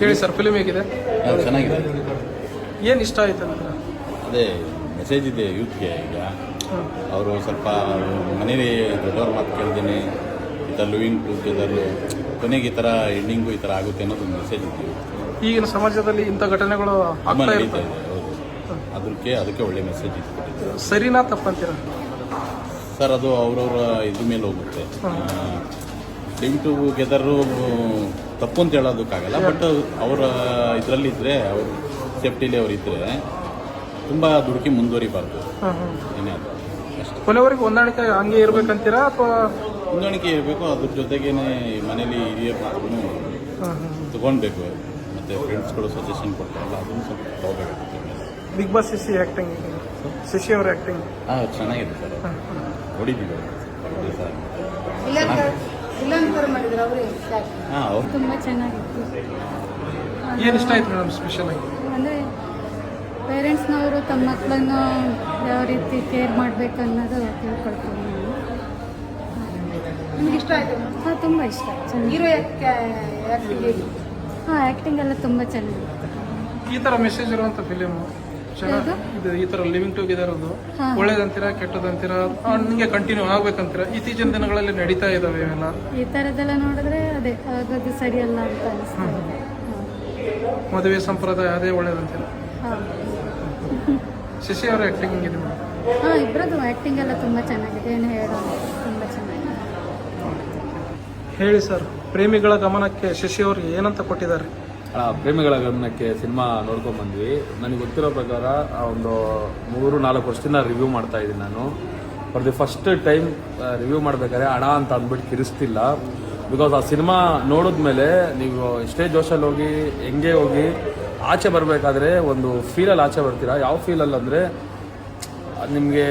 ಹೇಳಿ sir, film ಹೇಗಿದೆ? ಚೆನ್ನಾಗಿದೆ. ಏನು ಇಷ್ಟ ಆಯ್ತು ಅಂತ? ಅದೇ ಮೆಸೇಜ್ ಇದೆ ಯೂತ್ಗೆ. ಈಗ ಅವರು ಸ್ವಲ್ಪ ಮನೇಲಿ ದೊಡ್ಡವ್ರ ಮಾತು ಕೇಳ್ದೇನೆ ಈ ಥರ ಲಿವಿಂಗ್ ಟುಗೆದರು ಕೊನೆಗೆ ಈ ಥರ ಎಂಡಿಂಗು ಈ ಥರ ಆಗುತ್ತೆ ಅನ್ನೋದೊಂದು ಮೆಸೇಜ್ ಇದೆ. ಈಗಿನ ಸಮಾಜದಲ್ಲಿ ಇಂಥ ಘಟನೆಗಳು ಆಗ್ತಾ ನಡೀತಾ ಇರ್ತವೆ. ಇದೆ. ಹೌದು, ಅದಕ್ಕೆ ಒಳ್ಳೆ ಮೆಸೇಜ್ ಇದೆ. ಸರಿನಾ ತಪ್ಪಂತೀರ ಸರ್? ಅದು ಅವ್ರವ್ರ ಇದ್ರ ಮೇಲೆ ಹೋಗುತ್ತೆ. ಲಿವಿಂಗ್ ಟುಗೆದರು ತಪ್ಪು ಅಂತ ಹೇಳೋದಕ್ಕಾಗಲ್ಲ, ಬಟ್ ಅವರ ಇದರಲ್ಲಿದ್ದರೆ ಅವ್ರ ಸೇಫ್ಟಿಲಿ ಅವ್ರು ಇದ್ದರೆ ತುಂಬ ದುಡುಕಿ ಮುಂದುವರಿಬಾರ್ದು. ಏನೇ ಅದು ಅಷ್ಟೇ. ಕೊನೆವರೆಗೂ ಹೊಂದಾಣಿಕೆ ಹಂಗೆ ಇರ್ಬೇಕಂತೀರಾ ಅಥವಾ? ಹೊಂದಾಣಿಕೆ ಇರಬೇಕು. ಅದ್ರ ಜೊತೆಗೇನೆ ಮನೇಲಿ ಹಿರಿಯರ ಮಾತನ್ನು ತಗೊಳ್ಬೇಕು. ಮತ್ತು ಫ್ರೆಂಡ್ಸ್ಗಳು ಸಜೆಷನ್ ಕೊಡ್ತಾರಲ್ಲ, ಅದನ್ನು ಸ್ವಲ್ಪ ತಗೋಬೇಕಾಗುತ್ತೆ. ಬಿಗ್ ಬಾಸ್ ಆ್ಯಕ್ಟಿಂಗ್, ಶಶಿ ಅವ್ರ ಆ್ಯಕ್ಟಿಂಗ್ ಚೆನ್ನಾಗಿದೆ ಸರ್. ನೋಡಿದ್ದೀವಿ ಅವ್ರು ತುಂಬ ಚೆನ್ನಾಗಿತ್ತು. ಏನು ಇಷ್ಟ ಆಯ್ತು ಮೇಡಮ್ ಸ್ಪೆಷಲ್ ಆಗಿ? ಅಂದರೆ ಪೇರೆಂಟ್ಸ್ನವರು ತಮ್ಮ ಮಕ್ಕಳನ್ನು ಯಾವ ರೀತಿ ಕೇರ್ ಮಾಡಬೇಕು ಅನ್ನೋದು ತಿಳ್ಕೊಳ್ತೀನಿ ನಾನು. ನಿಮ್ಗೆ ಇಷ್ಟ ಆಯ್ತು? ಹಾಂ, ತುಂಬ ಇಷ್ಟ. ಹೀರೋ ಹಾಂ, ಆ್ಯಕ್ಟಿಂಗ್ ಎಲ್ಲ ತುಂಬ ಚೆನ್ನಾಗಿತ್ತು. ಈ ಥರ ಮೆಸೇಜ್ ಇರುವಂಥ ಫಿಲಿಮ್ ಚೆನ್ನಾಗಿ ಇದು. ಈ ಥರ ಲಿವಿಂಗ್ ಟುಗೆದರ್ ಅದು ಒಳ್ಳೇದಂತೀರಾ ಕೆಟ್ಟದಂತೀರಾ? ನಿಮಗೆ ಕಂಟಿನ್ಯೂ ಆಗ್ಬೇಕಂತೀರಾ? ಇತ್ತೀಚಿನ ದಿನಗಳಲ್ಲಿ ನಡೀತಾ ಇದಾವೆ ಇವೆಲ್ಲ. ಈ ಥರದ್ದೆಲ್ಲ ನೋಡಿದ್ರೆ ಅದೇ ಆಗೋದು ಸರಿಯಲ್ಲ ಅಂತ ಅನಿಸ್ತದೆ. ಮದುವೆ ಸಂಪ್ರದಾಯ ಅದೇ ಒಳ್ಳೇದಂತೀರಾ? ಹಾಂ ಶಶಿ ಅವರ ಆ್ಯಕ್ಟಿಂಗ್ ಹೆಂಗಿದೆ ಮೇಡಮ್? ಹಾಂ, ಇಬ್ಬರದು ಆ್ಯಕ್ಟಿಂಗ್ ಎಲ್ಲ ತುಂಬ ಚೆನ್ನಾಗಿದೆ. ಏನು ಹೇಳೋದು, ತುಂಬ ಚೆನ್ನಾಗಿದೆ. ಹೇಳಿ ಸರ್, ಪ್ರೇಮಿಗಳ ಗಮನಕ್ಕೆ ಶಶಿ ಅವ್ರಿಗೆ ಏನಂತ ಕೊಟ್ಟಿದ್ದಾರೆ? ಪ್ರೇಮಿಗಳ ಗಮನಕ್ಕೆ ಸಿನಿಮಾ ನೋಡ್ಕೊಂಡು ಬಂದ್ವಿ. ನನಗೆ ಗೊತ್ತಿರೋ ಪ್ರಕಾರ ಒಂದು 3-4 ವರ್ಷದಿಂದ ರಿವ್ಯೂ ಮಾಡ್ತಾ ಇದ್ದೀನಿ ನಾನು. For the first time review ಮಾಡಬೇಕಾದ್ರೆ ಹಣ ಅಂತ ಅಂದ್ಬಿಟ್ಟು ಕಿರಿಸ್ತಿಲ್ಲ. ಬಿಕಾಸ್ ಆ ಸಿನಿಮಾ ನೋಡಿದ್ಮೇಲೆ ನೀವು ಎಷ್ಟೇ ಜೋಶಲ್ಲಿ ಹೋಗಿ ಹೆಂಗೆ ಹೋಗಿ ಆಚೆ ಬರಬೇಕಾದ್ರೆ ಒಂದು ಫೀಲಲ್ಲಿ ಆಚೆ ಬರ್ತೀರಾ. ಯಾವ ಫೀಲಲ್ಲಿ ಅಂದರೆ ನಿಮಗೆ